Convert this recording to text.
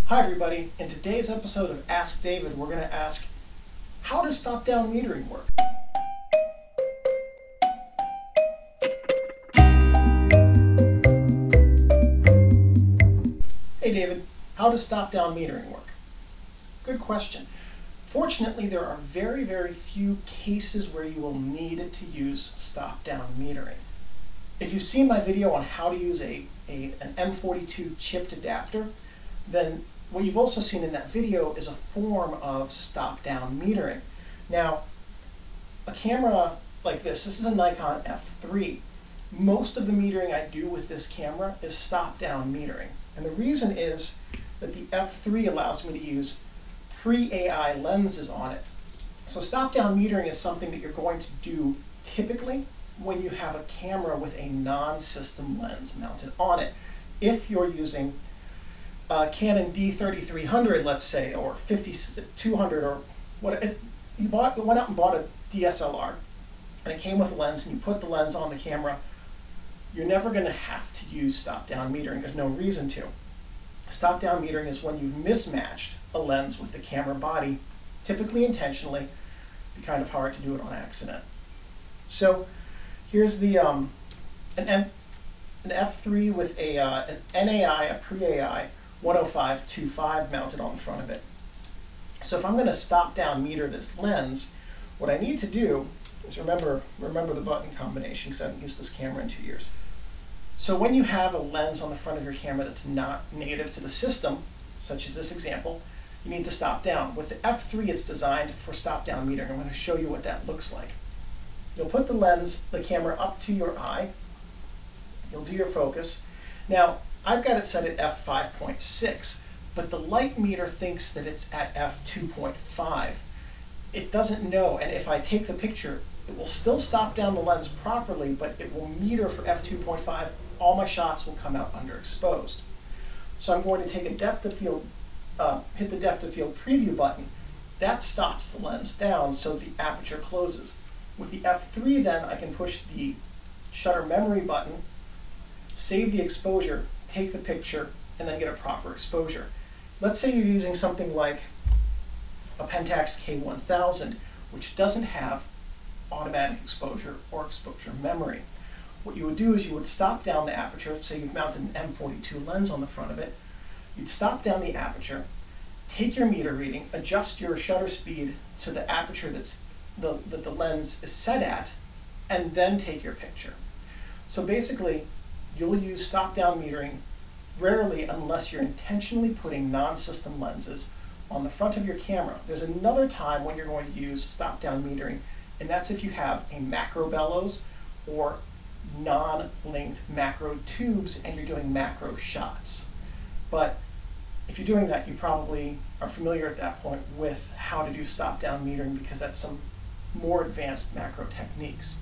Hi everybody, in today's episode of Ask David, we're going to ask, how does stop-down metering work? Hey David, how does stop-down metering work? Good question. Fortunately, there are very, very few cases where you will need to use stop-down metering. If you've seen my video on how to use an M42 chipped adapter, then what you've also seen in that video is a form of stop-down metering. Now, a camera like this is a Nikon F3. Most of the metering I do with this camera is stop-down metering. And the reason is that the F3 allows me to use pre-AI lenses on it. So stop-down metering is something that you're going to do typically when you have a camera with a non-system lens mounted on it. If you're using Canon D3300, let's say, or 5200, or what you went out and bought a DSLR, and it came with a lens, and you put the lens on the camera, you're never going to have to use stop-down metering. There's no reason to. Stop-down metering is when you've mismatched a lens with the camera body, typically intentionally. It'd be kind of hard to do it on accident. So here's the an F3 with an NAI, a pre-AI 105-25 mounted on the front of it. So if I'm going to stop-down meter this lens, what I need to do is remember the button combination, because I haven't used this camera in 2 years. So when you have a lens on the front of your camera that's not native to the system, such as this example, you need to stop down. With the F3, it's designed for stop-down metering. I'm going to show you what that looks like. You'll put the camera up to your eye. You'll do your focus. Now, I've got it set at f5.6, but the light meter thinks that it's at f2.5. It doesn't know, and if I take the picture, it will still stop down the lens properly, but it will meter for f2.5. All my shots will come out underexposed. So I'm going to take a depth of field, hit the depth of field preview button. That stops the lens down so the aperture closes. With the F3 then, I can push the shutter memory button, save the exposure, take the picture, and then get a proper exposure. Let's say you're using something like a Pentax K1000, which doesn't have automatic exposure or exposure memory. What you would do is you would stop down the aperture. Say you've mounted an M42 lens on the front of it. You'd stop down the aperture, take your meter reading, adjust your shutter speed to the aperture that the lens is set at, and then take your picture. So basically, you'll use stop-down metering rarely unless you're intentionally putting non-system lenses on the front of your camera. There's another time when you're going to use stop-down metering, and that's if you have a macro bellows or non-linked macro tubes and you're doing macro shots. But if you're doing that, you probably are familiar at that point with how to do stop-down metering, because that's some more advanced macro techniques.